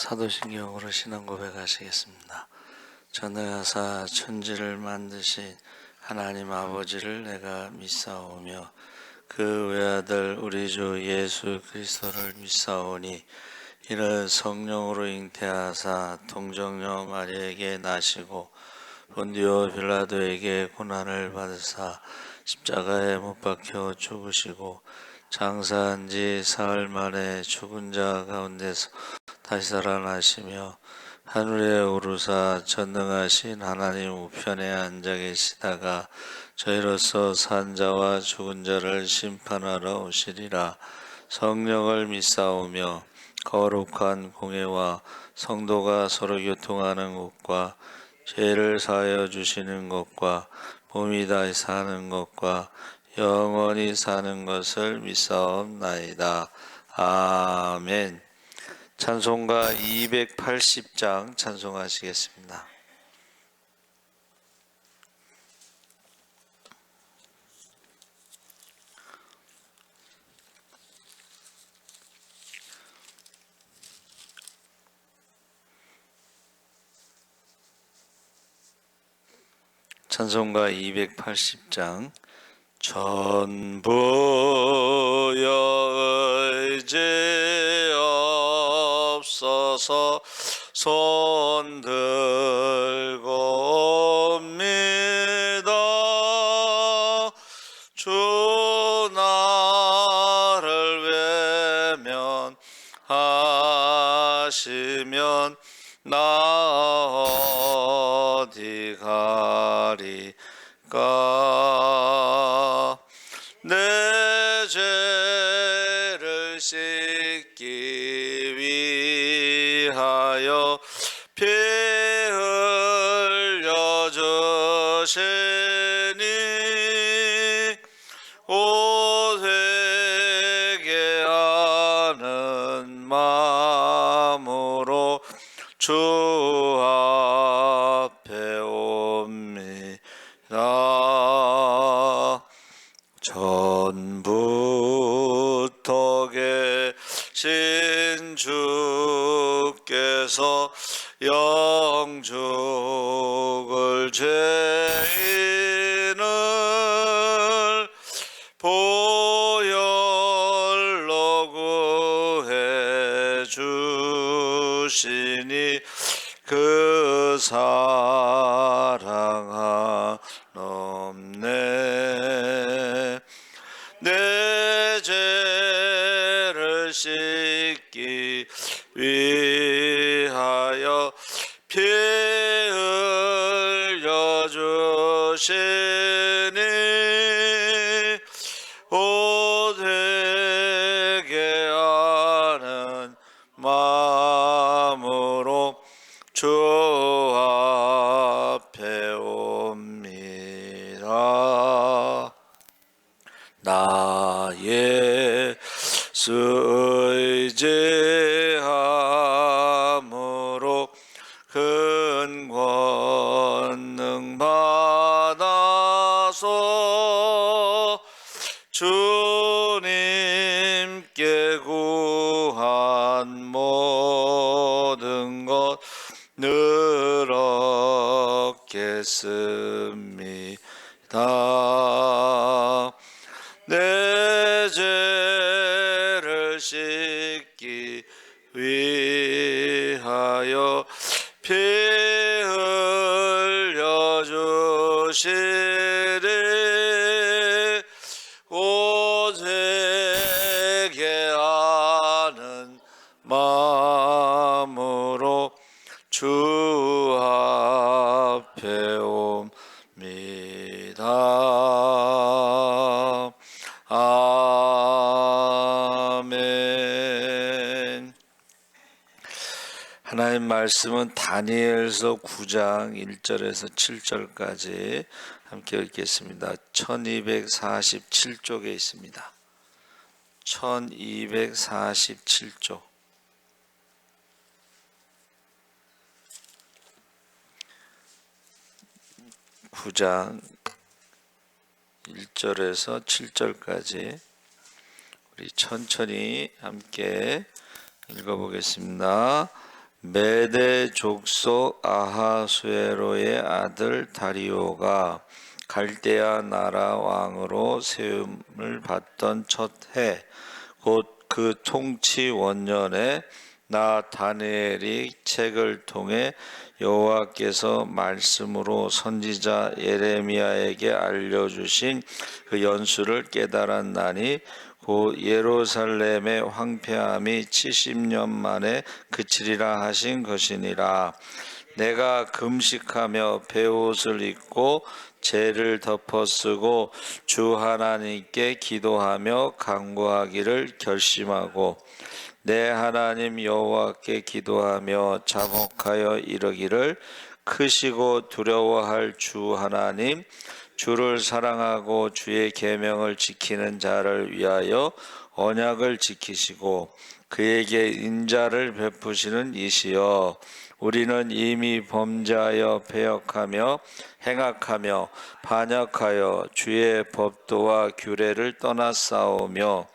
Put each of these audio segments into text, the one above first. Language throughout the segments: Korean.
사도신경으로 신앙 고백하시겠습니다. 전능하사 천지를 만드신 하나님 아버지를 내가 믿사오며 그 외아들 우리 주 예수 그리스도를 믿사오니 이는 성령으로 잉태하사 동정녀 마리아에게 나시고 본디오 빌라도에게 고난을 받으사 십자가에 못 박혀 죽으시고 장사한 지 사흘 만에 죽은 자 가운데서 다시 살아나시며 하늘에 오르사 전능하신 하나님 우편에 앉아 계시다가 저희로서 산 자와 죽은 자를 심판하러 오시리라. 성령을 믿사오며 거룩한 공회와 성도가 서로 교통하는 것과 죄를 사하여 주시는 것과 몸이 다시 사는 것과 영원히 사는 것을 믿사옵나이다. 아멘. 찬송가 280장 찬송하시겠습니다. 찬송가 280장 전부여 의지 없어서 손 들고 옵니다. 주 나를 외면하시면 나 어디 가리까. 내 죄를 씻기 위하여 피 흘려 주시니 옷 회개하는 마음으로 주 앞에 옵니다. 전부터 계신 주께서 영죽을 죄인을 보혈로 구해 주시니 그 사랑 한없네. 내 죄를 씻기 위하여 피 흘려 주시니 옷 회개하는 마음으로 주 앞에 옵니다. 나 예수 의지함으로 큰 권능 받아서 주님께 구한 모든 것 늘 얻겠습니다. 내 죄를 씻기 위하여 피 흘려 주시리 옷 회개하는 마음으로 주 앞에 옵니다. 아멘. 하나님 말씀은 다니엘서 9장 1절에서 7절까지 함께 읽겠습니다. 1247쪽에 있습니다. 1247쪽. 9장 1절에서 7절까지 우리 천천히 함께 읽어보겠습니다. 메대 족속 아하수에로의 아들 다리오가 갈대아 나라 왕으로 세움을 받던 첫 해, 곧 그 통치 원년에 나 다니엘이 책을 통해 여호와께서 말씀으로 선지자 예레미야에게 알려주신 그 연수를 깨달았나니 곧 예루살렘의 황폐함이 70년 만에 그치리라 하신 것이니라. 내가 금식하며 베옷을 입고 죄를 덮어쓰고 주 하나님께 기도하며 간구하기를 결심하고 내 하나님 여호와께 기도하며 자복하여 이르기를 크시고 두려워할 주 하나님, 주를 사랑하고 주의 계명을 지키는 자를 위하여 언약을 지키시고 그에게 인자를 베푸시는 이시여, 우리는 이미 범죄하여 패역하며 행악하며 반역하여 주의 법도와 규례를 떠났사오며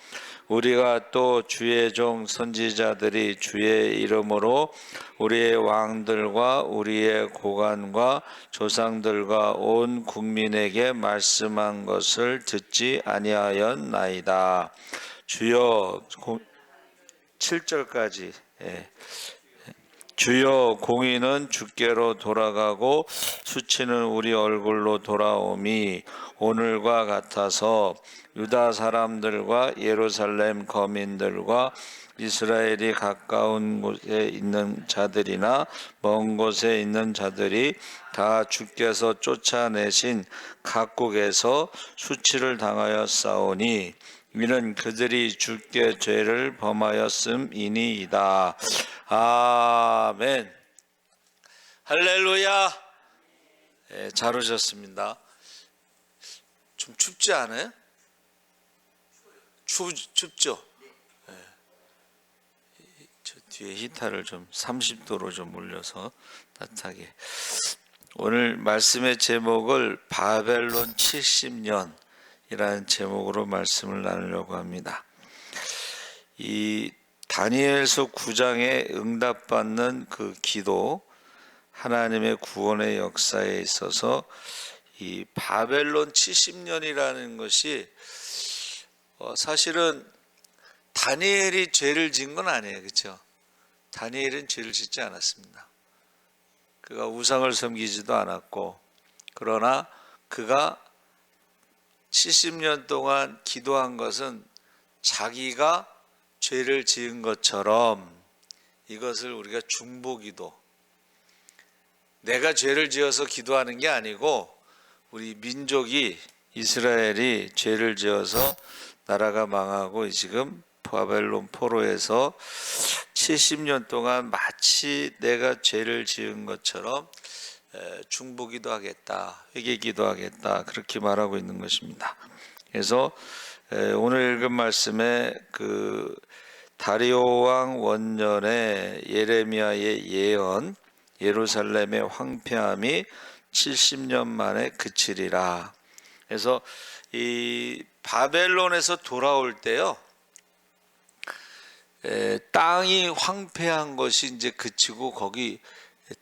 우리가 또 주의 종 선지자들이 주의 이름으로 우리의 왕들과 우리의 고관과 조상들과 온 국민에게 말씀한 것을 듣지 아니하였나이다. 주여 7절까지 주여 공의는 주께로 돌아가고 수치는 우리 얼굴로 돌아오미 오늘과 같아서 유다 사람들과 예루살렘 거민들과 이스라엘이 가까운 곳에 있는 자들이나 먼 곳에 있는 자들이 다 주께서 쫓아내신 각국에서 수치를 당하여 싸우니 이는 그들이 주께 죄를 범하였음이니이다. 아멘. 할렐루야. 잘 오셨습니다. 좀 춥지 않아요? 춥죠? 저 뒤에 히터를 좀 30도로 좀 올려서 따뜻하게. 오늘 말씀의 제목을 바벨론 70년이라는 제목으로 말씀을 나누려고 합니다. 이 다니엘서 9장에 응답받는 그 기도, 하나님의 구원의 역사에 있어서 이 바벨론 70년이라는 것이 사실은 다니엘이 죄를 지은 건 아니에요. 그렇죠? 다니엘은 죄를 짓지 않았습니다. 그가 우상을 섬기지도 않았고, 그러나 그가 70년 동안 기도한 것은 자기가 죄를 지은 것처럼, 이것을 우리가 중보기도, 내가 죄를 지어서 기도하는 게 아니고 우리 민족이, 이스라엘이 죄를 지어서 나라가 망하고 지금 바벨론 포로에서 70년 동안 마치 내가 죄를 지은 것처럼 중보기도 하겠다, 회개기도 하겠다, 그렇게 말하고 있는 것입니다. 그래서 오늘 읽은 말씀에 그 다리오 왕 원년에 예레미야의 예언, 예루살렘의 황폐함이 70년 만에 그치리라. 그래서 이 바벨론에서 돌아올 때요, 땅이 황폐한 것이 이제 그치고 거기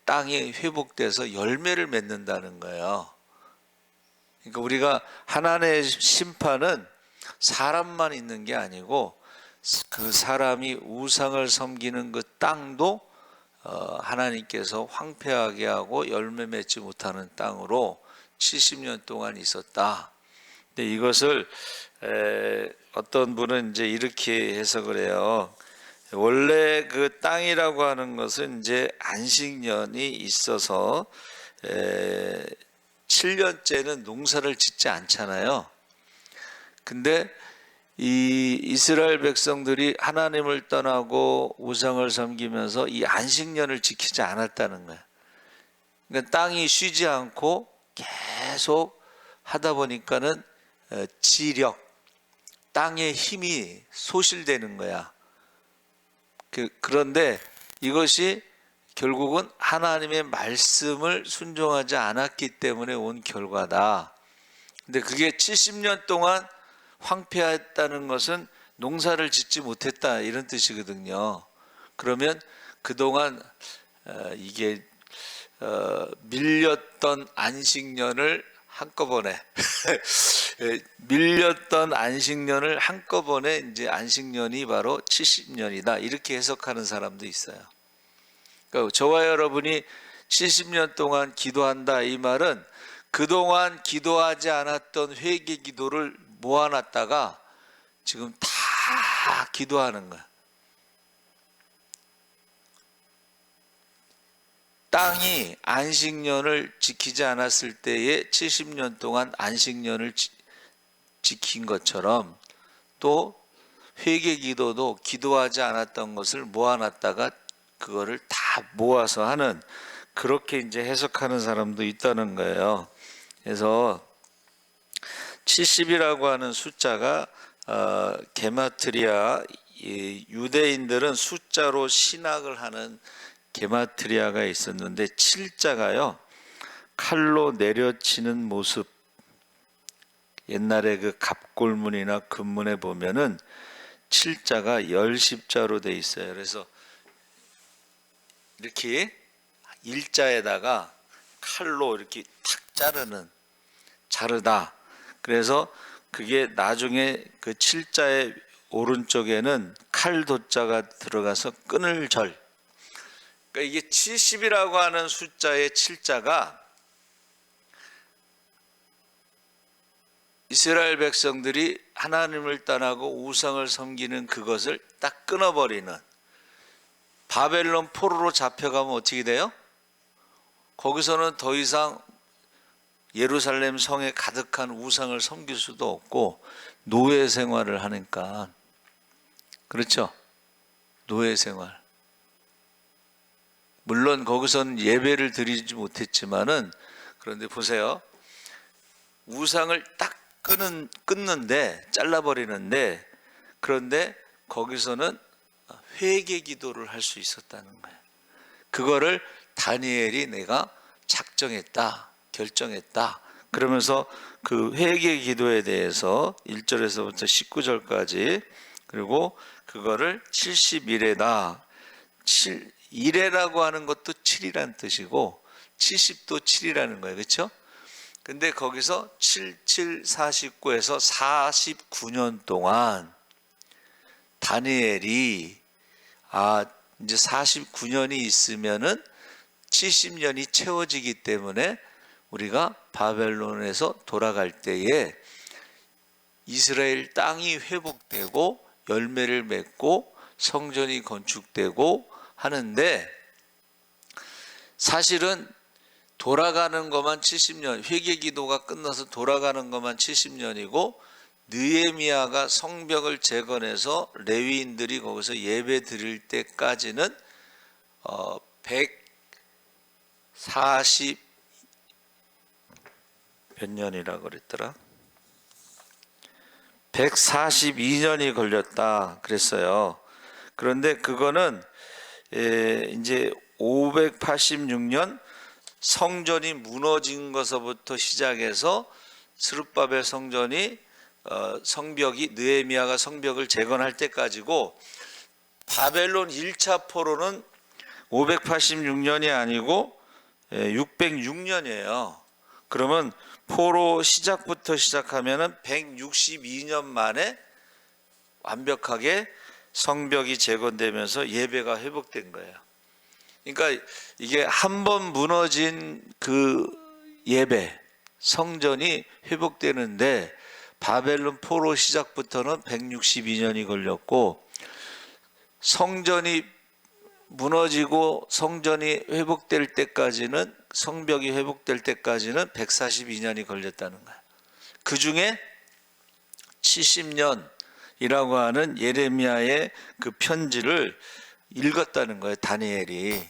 땅이 회복돼서 열매를 맺는다는 거예요. 그러니까 우리가 하나님의 심판은 사람만 있는 게 아니고 그 사람이 우상을 섬기는 그 땅도 하나님께서 황폐하게 하고 열매 맺지 못하는 땅으로 70년 동안 있었다. 근데 이것을 어떤 분은 이제 이렇게 해석을 해요. 원래 그 땅이라고 하는 것은 이제 안식년이 있어서 7년째는 농사를 짓지 않잖아요. 근데 이 이스라엘 백성들이 하나님을 떠나고 우상을 섬기면서 이 안식년을 지키지 않았다는 거예요. 그러니까 땅이 쉬지 않고 계속 하다 보니까는 지력, 땅의 힘이 소실되는 거야. 그런데 이것이 결국은 하나님의 말씀을 순종하지 않았기 때문에 온 결과다. 근데 그게 70년 동안 황폐했다는 것은 농사를 짓지 못했다, 이런 뜻이거든요. 그러면 그동안 이게 밀렸던 안식년을 한꺼번에 밀렸던 안식년을 한꺼번에 이제 안식년이 바로 70년이다 이렇게 해석하는 사람도 있어요. 그러니까 저와 여러분이 70년 동안 기도한다 이 말은 그동안 기도하지 않았던 회개 기도를 모아놨다가 지금 다 기도하는 거야. 땅이 안식년을 지키지 않았을 때에 70년 동안 안식년을 지킨 것처럼 또 회개 기도도 기도하지 않았던 것을 모아놨다가 그거를 다 모아서 하는 그렇게 이제 해석하는 사람도 있다는 거예요. 그래서 70이라고 하는 숫자가 게마트리아 유대인들은 숫자로 신학을 하는 게마트리아가 있었는데 7자가요 칼로 내려치는 모습 옛날에 그 갑골문이나 금문에 보면은 7자가 10십자로 돼 있어요. 그래서 이렇게 일자에다가 칼로 이렇게 탁 자르다. 그래서 그게 나중에 그 7자의 오른쪽에는 칼도자가 들어가서 끊을 절. 그러니까 이게 70이라고 하는 숫자의 7자가 이스라엘 백성들이 하나님을 떠나고 우상을 섬기는 그것을 딱 끊어버리는 바벨론 포로로 잡혀가면 어떻게 돼요? 거기서는 더 이상 예루살렘 성에 가득한 우상을 섬길 수도 없고 노예 생활을 하니까 그렇죠? 노예 생활. 물론 거기서는 예배를 드리지 못했지만은 그런데 보세요. 우상을 딱 끊는데 잘라버리는데 그런데 거기서는 회개 기도를 할 수 있었다는 거예요. 그거를 다니엘이 내가 작정했다, 결정했다. 그러면서 그 회개 기도에 대해서 1절에서부터 19절까지 그리고 그거를 70일에다 1회라고 하는 것도 7이라는 뜻이고 70도 7이라는 거예요. 그렇죠? 근데 거기서 49에서 49년 동안 다니엘이 이제 49년이 있으면은 70년이 채워지기 때문에 우리가 바벨론에서 돌아갈 때에 이스라엘 땅이 회복되고 열매를 맺고 성전이 건축되고 하는데 사실은 돌아가는 것만 70년, 회개 기도가 끝나서 돌아가는 것만 70년이고 느헤미야가 성벽을 재건해서 레위인들이 거기서 예배 드릴 때까지는 140 몇 년이라고 그랬더라? 142년이 걸렸다 그랬어요. 그런데 그거는 이제 586년 성전이 무너진 것서부터 시작해서 스룹바벨 성전이 성벽이 느헤미야가 성벽을 재건할 때까지고 바벨론 1차 포로는 586년이 아니고 606년이에요. 그러면 포로 시작부터 시작하면은 162년 만에 완벽하게 성벽이 재건되면서 예배가 회복된 거예요. 그러니까 이게 한 번 무너진 그 예배, 성전이 회복되는데 바벨론 포로 시작부터는 162년이 걸렸고 성전이 무너지고 성전이 회복될 때까지는 성벽이 회복될 때까지는 142년이 걸렸다는 거예요. 그 중에 70년이라고 하는 예레미야의 그 편지를 읽었다는 거예요, 다니엘이.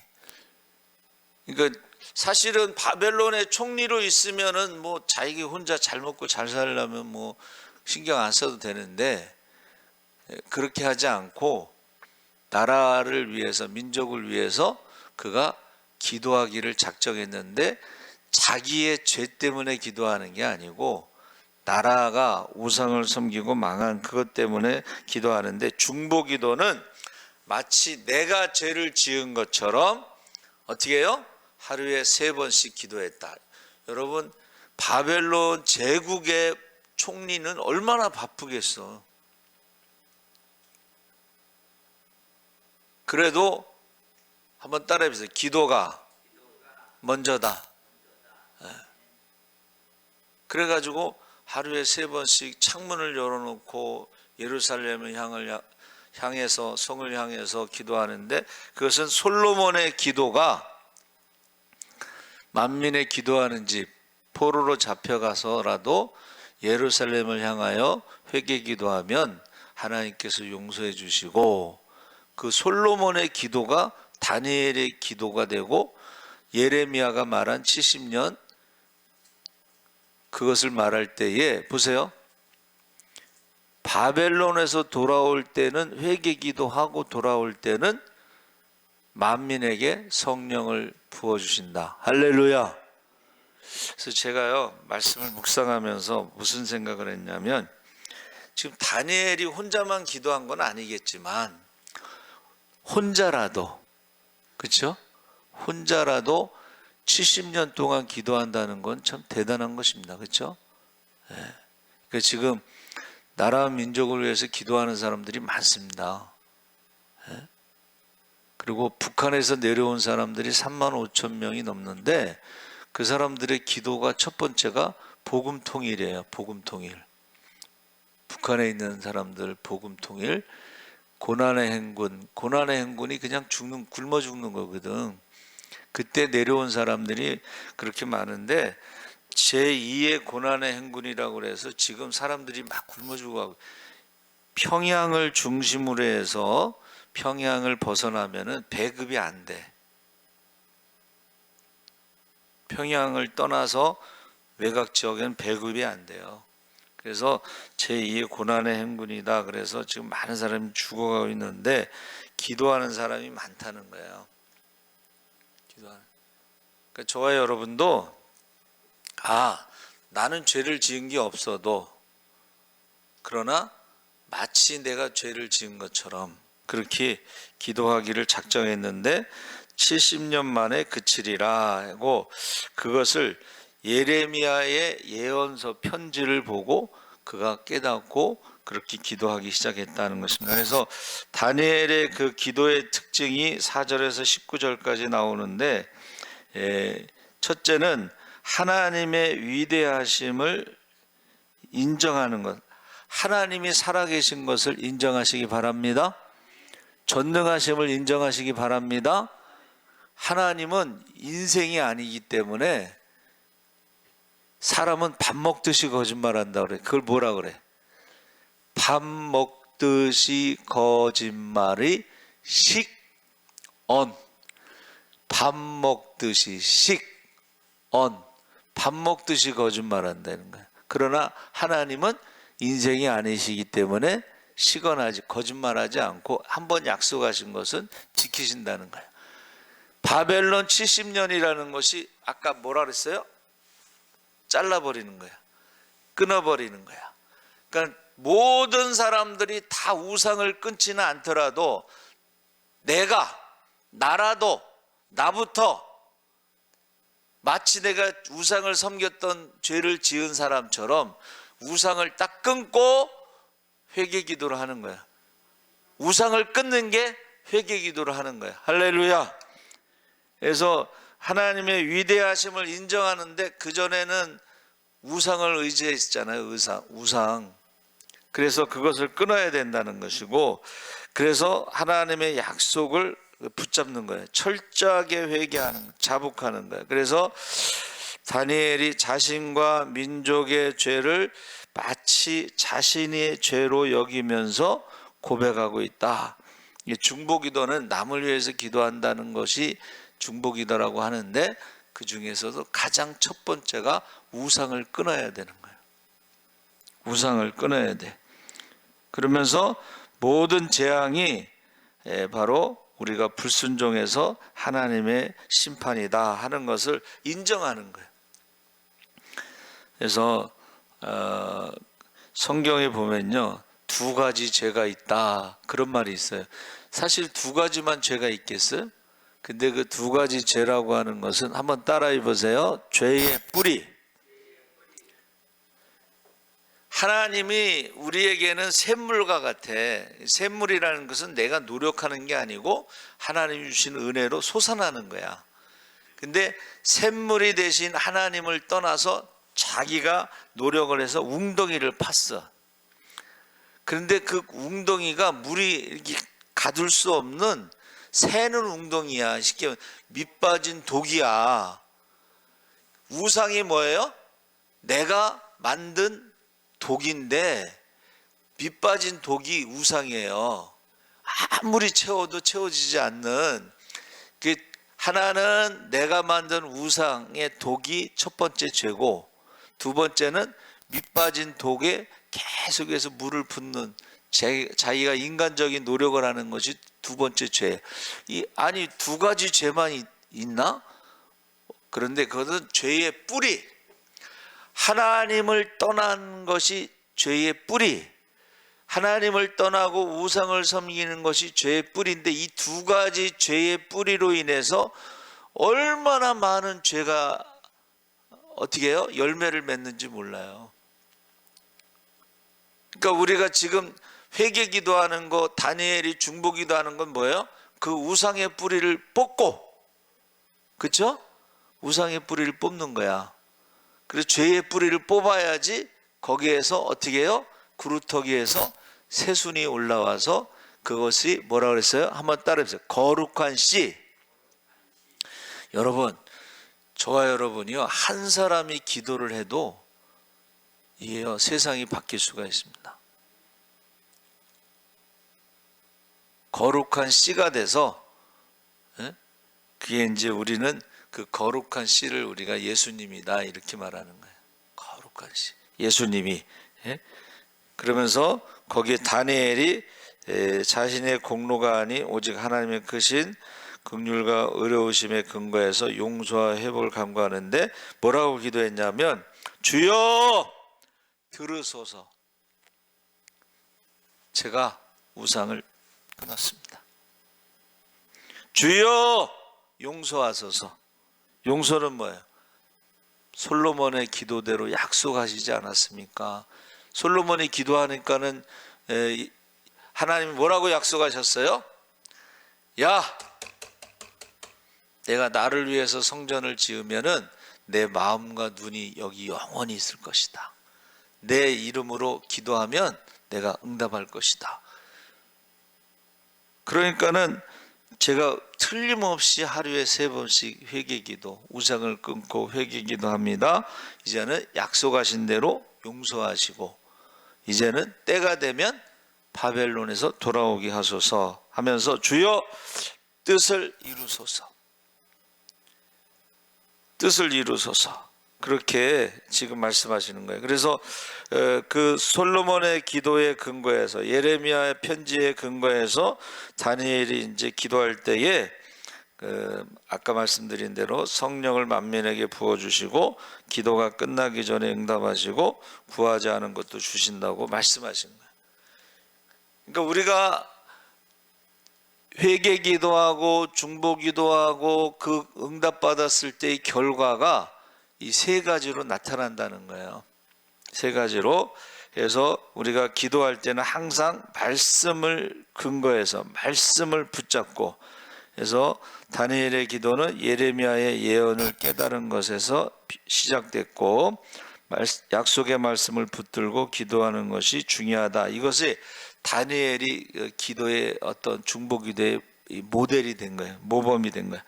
그러니까 사실은 바벨론의 총리로 있으면은 뭐 자기 혼자 잘 먹고 잘 살려면 뭐 신경 안 써도 되는데 그렇게 하지 않고 나라를 위해서 민족을 위해서 그가 기도하기를 작정했는데 자기의 죄 때문에 기도하는 게 아니고 나라가 우상을 섬기고 망한 그것 때문에 기도하는데 중보기도는 마치 내가 죄를 지은 것처럼 어떻게 해요? 하루에 3번씩 기도했다. 여러분, 바벨론 제국의 총리는 얼마나 바쁘겠어. 그래도 한번 따라해보세요. 기도가 먼저다. 그래가지고 하루에 3번씩 창문을 열어놓고 예루살렘을 향해서 성을 향해서 기도하는데, 그것은 솔로몬의 기도가 만민의 기도하는 집 포로로 잡혀가서라도 예루살렘을 향하여 회개 기도하면 하나님께서 용서해 주시고, 그 솔로몬의 기도가 다니엘의 기도가 되고 예레미야가 말한 70년 그것을 말할 때에 보세요. 바벨론에서 돌아올 때는 회개 기도하고 돌아올 때는 만민에게 성령을 부어주신다. 할렐루야. 그래서 제가요 말씀을 묵상하면서 무슨 생각을 했냐면, 지금 다니엘이 혼자만 기도한 건 아니겠지만 혼자라도, 그렇죠? 혼자라도 70년 동안 기도한다는 건 참 대단한 것입니다. 그렇죠? 네. 그러니까 지금 나라와 민족을 위해서 기도하는 사람들이 많습니다. 네. 그리고 북한에서 내려온 사람들이 35,000명이 넘는데 그 사람들의 기도가 첫 번째가 복음 통일이에요. 복음 통일. 북한에 있는 사람들 복음 통일. 고난의 행군. 고난의 행군이 그냥 굶어 죽는 거거든. 그때 내려온 사람들이 그렇게 많은데 제2의 고난의 행군이라고 그래서 지금 사람들이 막 굶어 죽어가고, 평양을 중심으로 해서 평양을 벗어나면은 배급이 안 돼. 평양을 떠나서 외곽 지역에는 배급이 안 돼요. 그래서 제2의 고난의 행군이다. 그래서 지금 많은 사람이 죽어가고 있는데 기도하는 사람이 많다는 거예요. 그러니까 저와 여러분도 나는 죄를 지은 게 없어도, 그러나 마치 내가 죄를 지은 것처럼 그렇게 기도하기를 작정했는데 70년 만에 그치리라 하고, 그것을 예레미야의 예언서 편지를 보고 그가 깨닫고 그렇게 기도하기 시작했다는 것입니다. 그래서 다니엘의 그 기도의 특징이 4절에서 19절까지 나오는데, 첫째는 하나님의 위대하심을 인정하는 것. 하나님이 살아계신 것을 인정하시기 바랍니다. 전능하심을 인정하시기 바랍니다. 하나님은 인생이 아니기 때문에 사람은 밥 먹듯이 거짓말한다 그래. 그걸 뭐라 그래? 밥 먹듯이 거짓말이 식언. 밥 먹듯이 식언. 밥 먹듯이 거짓말한다는 거야. 그러나 하나님은 인생이 아니시기 때문에 식언하지, 거짓말하지 않고 한 번 약속하신 것은 지키신다는 거야. 바벨론 70년이라는 것이 아까 뭐라 그랬어요? 잘라버리는 거야. 끊어버리는 거야. 그러니까 모든 사람들이 다 우상을 끊지는 않더라도 나라도 나부터 마치 내가 우상을 섬겼던 죄를 지은 사람처럼 우상을 딱 끊고 회개 기도를 하는 거야. 우상을 끊는 게 회개 기도를 하는 거야. 할렐루야. 그래서 하나님의 위대하심을 인정하는데 그전에는 우상을 의지했잖아요. 우상. 그래서 그것을 끊어야 된다는 것이고, 그래서 하나님의 약속을 붙잡는 거예요. 철저하게 회개하는, 자복하는 거예요. 그래서 다니엘이 자신과 민족의 죄를 마치 자신의 죄로 여기면서 고백하고 있다. 중보기도는 남을 위해서 기도한다는 것이 중보기도라고 하는데, 그 중에서도 가장 첫 번째가 우상을 끊어야 되는 거예요. 우상을 끊어야 돼. 그러면서 모든 재앙이 바로 우리가 불순종해서 하나님의 심판이다 하는 것을 인정하는 거예요. 그래서 성경에 보면요, 두 가지 죄가 있다 그런 말이 있어요. 사실 두 가지만 죄가 있겠어요? 근데 그 두 가지 죄라고 하는 것은 한번 따라해 보세요. 죄의 뿌리. 하나님이 우리에게는 샘물과 같아. 샘물이라는 것은 내가 노력하는 게 아니고 하나님이 주신 은혜로 솟아나는 거야. 근데 샘물이 대신 하나님을 떠나서 자기가 노력을 해서 웅덩이를 팠어. 그런데 그 웅덩이가 물이 이렇게 가둘 수 없는 새는 웅덩이야. 쉽게 말하면 밑 빠진 독이야. 우상이 뭐예요? 내가 만든 독인데 밑 빠진 독이 우상이에요. 아무리 채워도 채워지지 않는. 그 하나는 내가 만든 우상의 독이 첫 번째 죄고, 두 번째는 밑 빠진 독에 계속해서 물을 붓는 자기가 인간적인 노력을 하는 것이 두 번째 죄. 아니 두 가지 죄만 있나? 그런데 그것은 죄의 뿌리. 하나님을 떠난 것이 죄의 뿌리. 하나님을 떠나고 우상을 섬기는 것이 죄의 뿌리인데, 이 두 가지 죄의 뿌리로 인해서 얼마나 많은 죄가 어떻게 해요? 열매를 맺는지 몰라요. 그러니까 우리가 지금 회개 기도하는 거, 다니엘이 중보 기도하는 건 뭐예요? 그 우상의 뿌리를 뽑고, 그렇죠? 우상의 뿌리를 뽑는 거야. 그래서 죄의 뿌리를 뽑아야지 거기에서 어떻게 해요? 구루터기에서 새순이 올라와서 그것이 뭐라고 그랬어요? 한번 따라해보세요. 거룩한 씨. 여러분, 저와 여러분이요, 한 사람이 기도를 해도 이게요, 세상이 바뀔 수가 있습니다. 거룩한 씨가 돼서, 그게 이제 우리는 그 거룩한 씨를 우리가 예수님이다 이렇게 말하는 거예요. 거룩한 씨, 예수님이. 그러면서 거기에 다니엘이 자신의 공로가 아니 오직 하나님의 크신 긍휼과 의로우심에 근거해서 용서와 회복을 간구하는데 뭐라고 기도했냐면, 주여 들으소서. 제가 우상을 끊었습니다. 주여 용서하소서. 용서는 뭐예요? 솔로몬의 기도대로 약속하시지 않았습니까? 솔로몬이 기도하니까는 하나님이 뭐라고 약속하셨어요? 야, 내가 나를 위해서 성전을 지으면은 내 마음과 눈이 여기 영원히 있을 것이다. 내 이름으로 기도하면 내가 응답할 것이다. 그러니까는 제가 틀림없이 하루에 3번씩 회개기도, 우상을 끊고 회개기도합니다. 이제는 약속하신 대로 용서하시고, 이제는 때가 되면 바벨론에서 돌아오게 하소서 하면서 주여 뜻을 이루소서, 뜻을 이루소서, 그렇게 지금 말씀하시는 거예요. 그래서 그 솔로몬의 기도에 근거해서, 예레미야의 편지에 근거해서 다니엘이 이제 기도할 때에 아까 말씀드린 대로 성령을 만민에게 부어주시고 기도가 끝나기 전에 응답하시고 구하지 않은 것도 주신다고 말씀하신 거예요. 그러니까 우리가 회개 기도하고 중보 기도하고 그 응답받았을 때의 결과가 이 3가지로 나타난다는 거예요. 3가지로. 그래서 우리가 기도할 때는 항상 말씀을 근거해서 말씀을 붙잡고, 그래서 다니엘의 기도는 예레미야의 예언을 깨달은 것에서 시작됐고, 약속의 말씀을 붙들고 기도하는 것이 중요하다. 이것이 다니엘이 기도의 어떤 중보 기도의 모델이 된 거예요. 모범이 된 거예요.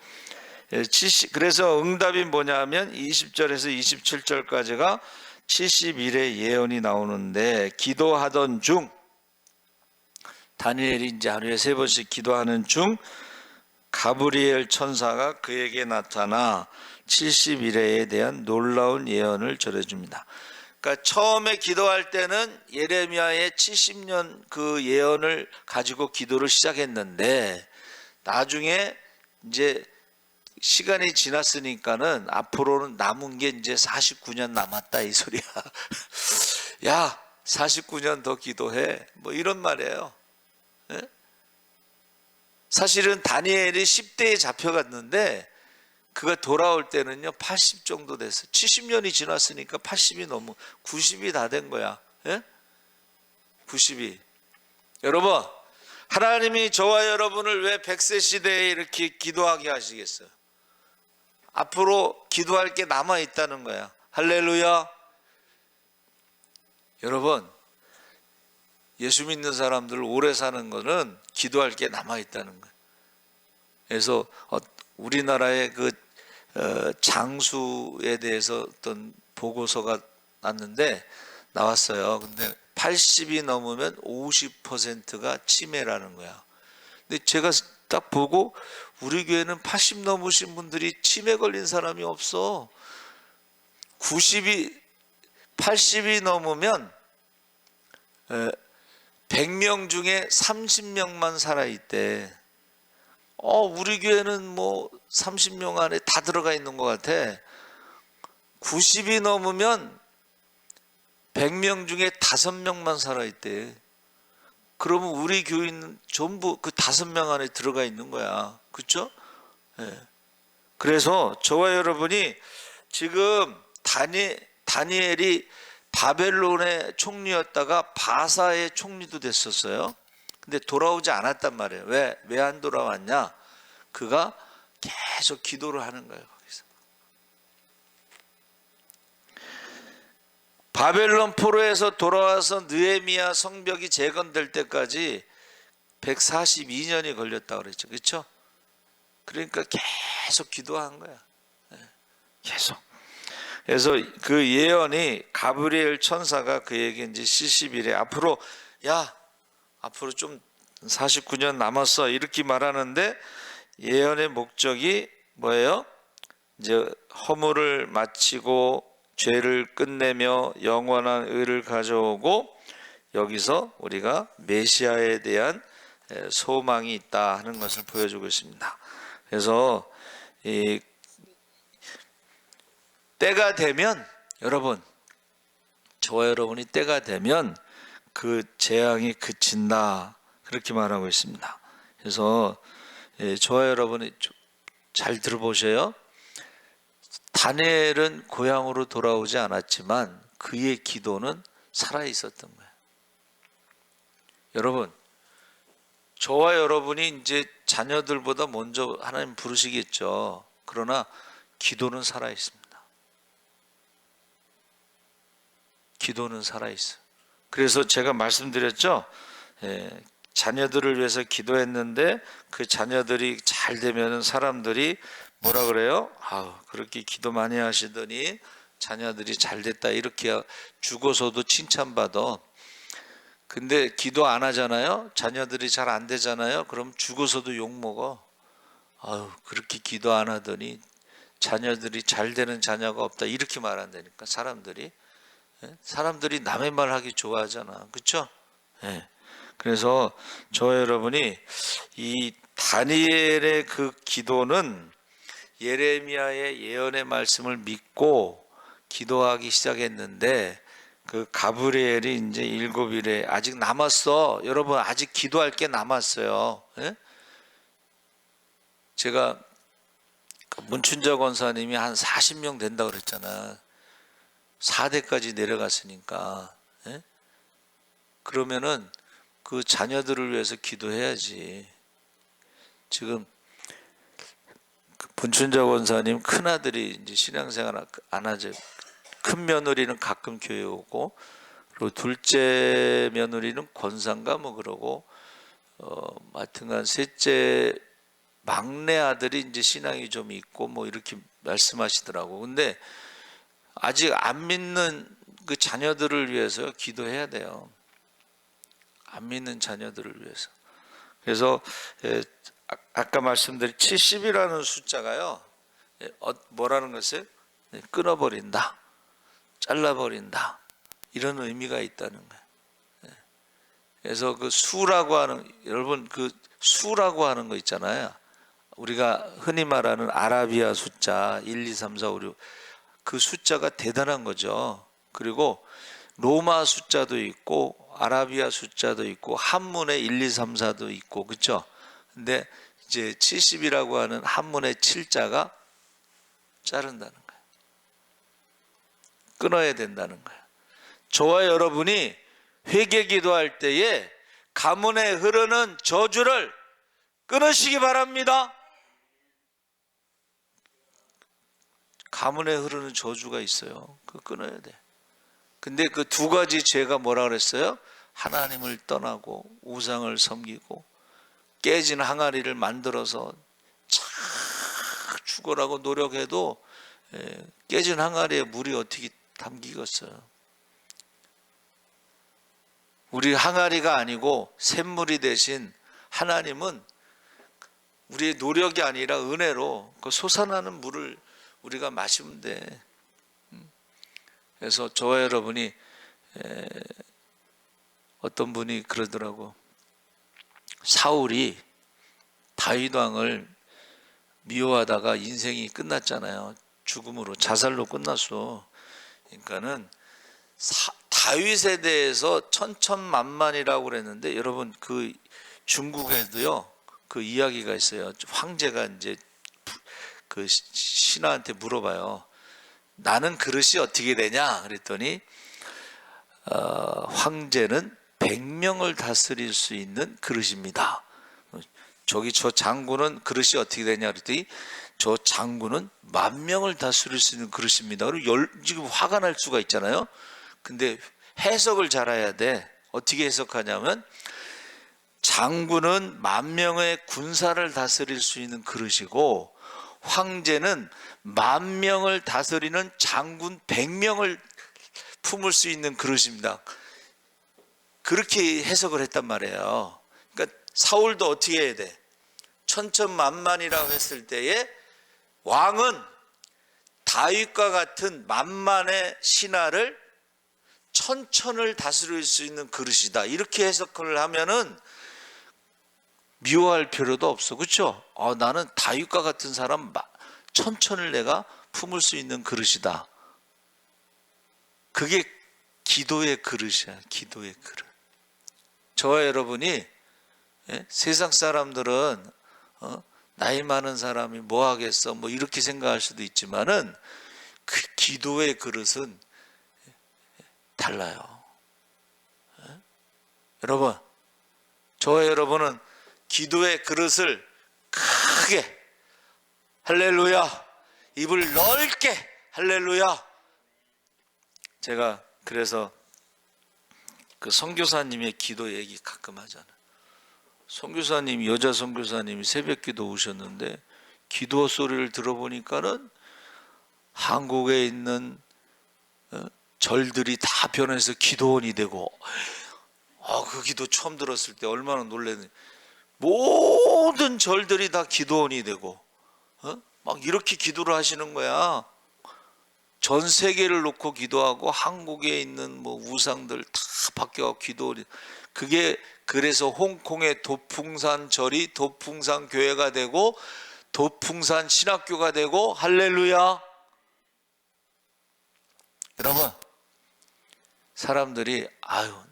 그래서 응답이 뭐냐면 20절에서 27절까지가 70일의 예언이 나오는데, 기도하던 중, 다니엘이 이제 하루에 3번씩 기도하는 중 가브리엘 천사가 그에게 나타나 70일에 대한 놀라운 예언을 전해줍니다. 그러니까 처음에 기도할 때는 예레미야의 70년 그 예언을 가지고 기도를 시작했는데, 나중에 이제 시간이 지났으니까는 앞으로는 남은 게 이제 49년 남았다 이 소리야. 야, 49년 더 기도해, 뭐 이런 말이에요. 예? 사실은 다니엘이 10대에 잡혀갔는데 그가 돌아올 때는요 80 정도 됐어요. 70년이 지났으니까 80이 넘어 90이 다 된 거야. 예? 90이. 여러분, 하나님이 저와 여러분을 왜 100세 시대에 이렇게 기도하게 하시겠어요? 앞으로 기도할 게 남아 있다는 거야. 할렐루야. 여러분, 예수 믿는 사람들 오래 사는 거는 기도할 게 남아 있다는 거예요. 그래서 우리나라의 그 장수에 대해서 어떤 보고서가 나왔어요. 근데 80이 넘으면 50%가 치매라는 거야. 근데 제가 딱 보고 우리 교회는 80 넘으신 분들이 치매 걸린 사람이 없어. 80이 넘으면 100명 중에 30명만 살아있대. 우리 교회는 뭐 30명 안에 다 들어가 있는 것 같아. 90이 넘으면 100명 중에 5명만 살아있대. 그러면 우리 교인은 전부 그 5명 안에 들어가 있는 거야. 그렇죠? 네. 그래서 저와 여러분이 지금 다니엘이 바벨론의 총리였다가 바사의 총리도 됐었어요. 근데 돌아오지 않았단 말이에요. 왜 안 돌아왔냐? 그가 계속 기도를 하는 거예요. 거기서. 바벨론 포로에서 돌아와서 느헤미야 성벽이 재건될 때까지 142년이 걸렸다고 그랬죠. 그렇죠? 그러니까 계속 기도한 거야. 계속. 그래서 그 예언이 가브리엘 천사가 그에게 이제 시시비래 앞으로 좀 49년 남았어 이렇게 말하는데 예언의 목적이 뭐예요? 이제 허물을 마치고 죄를 끝내며 영원한 의를 가져오고 여기서 우리가 메시아에 대한 소망이 있다 하는 것을 보여주고 있습니다. 그래서 이 때가 되면 여러분, 저와 여러분이 때가 되면 그 재앙이 그친다 그렇게 말하고 있습니다. 그래서 저와 여러분이 잘 들어보세요. 다니엘은 고향으로 돌아오지 않았지만 그의 기도는 살아 있었던 거예요. 여러분, 저와 여러분이 이제 자녀들보다 먼저 하나님 부르시겠죠. 그러나 기도는 살아 있습니다. 기도는 살아 있어요. 그래서 제가 말씀드렸죠. 자녀들을 위해서 기도했는데 그 자녀들이 잘 되면은 사람들이 뭐라 그래요? 그렇게 기도 많이 하시더니 자녀들이 잘 됐다 이렇게 죽어서도 칭찬받아. 근데 기도 안 하잖아요. 자녀들이 잘 안 되잖아요. 그럼 죽어서도 욕 먹어. 그렇게 기도 안 하더니 자녀들이 잘 되는 자녀가 없다 이렇게 말한다니까. 사람들이 남의 말 하기 좋아하잖아. 그렇죠? 그래서 저 여러분이 이 다니엘의 그 기도는 예레미야의 예언의 말씀을 믿고 기도하기 시작했는데 그 가브리엘이 이제 7일에 아직 남았어. 여러분 아직 기도할 게 남았어요. 제가 문춘자 권사님이 한 40명 된다고 그랬잖아. 4대까지 내려갔으니까. 그러면은 그 자녀들을 위해서 기도해야지. 지금 문춘자 권사님 큰아들이 이제 신앙생활 안 하죠. 큰 며느리는 가끔 교회 오고, 그리고 둘째 며느리는 권사인가 뭐 그러고, 하여튼간 셋째 막내 아들이 이제 신앙이 좀 있고 뭐 이렇게 말씀하시더라고. 근데 아직 안 믿는 그 자녀들을 위해서 기도해야 돼요. 안 믿는 자녀들을 위해서. 그래서 아까 말씀드린 70이라는 숫자가요. 뭐라는 것을 끊어버린다. 잘라버린다. 이런 의미가 있다는 거예요. 그래서 그 수라고 하는, 여러분 그 수라고 하는 거 있잖아요. 우리가 흔히 말하는 아라비아 숫자 1, 2, 3, 4, 5, 6 그 숫자가 대단한 거죠. 그리고 로마 숫자도 있고 아라비아 숫자도 있고 한문에 1, 2, 3, 4도 있고 그렇죠? 근데 이제 70이라고 하는 한문의 7자가 자른다는 거예요. 끊어야 된다는 거예요. 저와 여러분이 회개 기도할 때에 가문에 흐르는 저주를 끊으시기 바랍니다. 가문에 흐르는 저주가 있어요. 그거 끊어야 돼. 근데 그 두 가지 죄가 뭐라 그랬어요? 하나님을 떠나고 우상을 섬기고 깨진 항아리를 만들어서 착 죽으라고 노력해도 깨진 항아리에 물이 어떻게 담기겠어요? 우리 항아리가 아니고 샘물이 대신 하나님은 우리의 노력이 아니라 은혜로 그 솟아나는 물을 우리가 마시면 돼. 그래서 저와 여러분이 어떤 분이 그러더라고. 사울이 다윗 왕을 미워하다가 인생이 끝났잖아요. 죽음으로, 자살로 끝났어. 그러니까는 다윗에 대해서 천천만만이라고 그랬는데, 여러분 그 중국에도요 그 이야기가 있어요. 황제가 이제 그 신하한테 물어봐요. 나는 그릇이 어떻게 되냐 그랬더니 황제는 100명을 다스릴 수 있는 그릇입니다. 저기 저 장군은 그릇이 어떻게 되냐 그랬더니 저 장군은 10,000명을 다스릴 수 있는 그릇입니다. 그리고 지금 화가 날 수가 있잖아요. 근데 해석을 잘해야 돼. 어떻게 해석하냐면 장군은 10,000명의 군사를 다스릴 수 있는 그릇이고 황제는 10,000명을 다스리는 장군 100명을 품을 수 있는 그릇입니다. 그렇게 해석을 했단 말이에요. 그러니까 사울도 어떻게 해야 돼? 천천만만이라고 했을 때에 왕은 다윗과 같은 만만의 신하를 천천을 다스릴 수 있는 그릇이다. 이렇게 해석을 하면은 미워할 필요도 없어. 그렇죠? 나는 다윗과 같은 사람 천천을 내가 품을 수 있는 그릇이다. 그게 기도의 그릇이야. 기도의 그릇. 저와 여러분이 세상 사람들은 나이 많은 사람이 뭐 하겠어 뭐 이렇게 생각할 수도 있지만은 그 기도의 그릇은 달라요. 여러분, 저와 여러분은 기도의 그릇을 크게 할렐루야, 입을 넓게 할렐루야. 제가 그래서 그 선교사님의 기도 얘기 가끔 하잖아요. 선교사님, 여자 선교사님이 새벽기도 오셨는데 기도 소리를 들어보니까는 한국에 있는 절들이 다 변해서 기도원이 되고, 그 기도 처음 들었을 때 얼마나 놀랐는지. 모든 절들이 다 기도원이 되고 막 이렇게 기도를 하시는 거야. 전 세계를 놓고 기도하고 한국에 있는 뭐 우상들 다 바뀌어 기도원이. 그게 그래서 홍콩의 도풍산 절이 도풍산 교회가 되고 도풍산 신학교가 되고 할렐루야. 여러분, 사람들이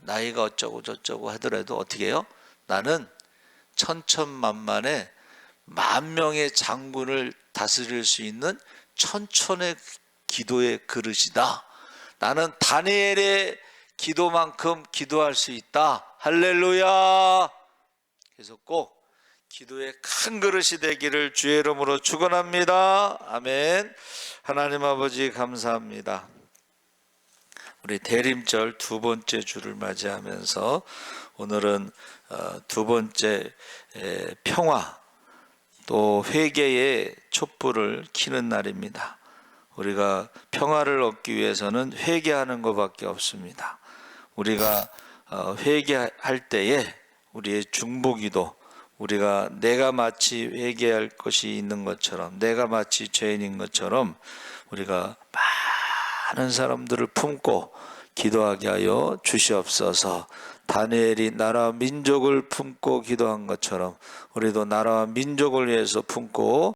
나이가 어쩌고 저쩌고 하더라도 어떻게 해요? 나는 천천만만의 10,000명의 장군을 다스릴 수 있는 천천의 기도의 그릇이다. 나는 다니엘의 기도만큼 기도할 수 있다. 할렐루야. 그래서 꼭 기도의 큰 그릇이 되기를 주의 이름으로 축원합니다. 아멘. 하나님 아버지 감사합니다. 우리 대림절 두 번째 주를 맞이하면서 오늘은 두 번째 평화 또 회개의 촛불을 켜는 날입니다. 우리가 평화를 얻기 위해서는 회개하는 것밖에 없습니다. 우리가 회개할 때에 우리의 중보기도, 우리가 내가 마치 회개할 것이 있는 것처럼, 내가 마치 죄인인 것처럼 우리가 많은 사람들을 품고 기도하게 하여 주시옵소서. 다니엘이 나라와 민족을 품고 기도한 것처럼 우리도 나라와 민족을 위해서 품고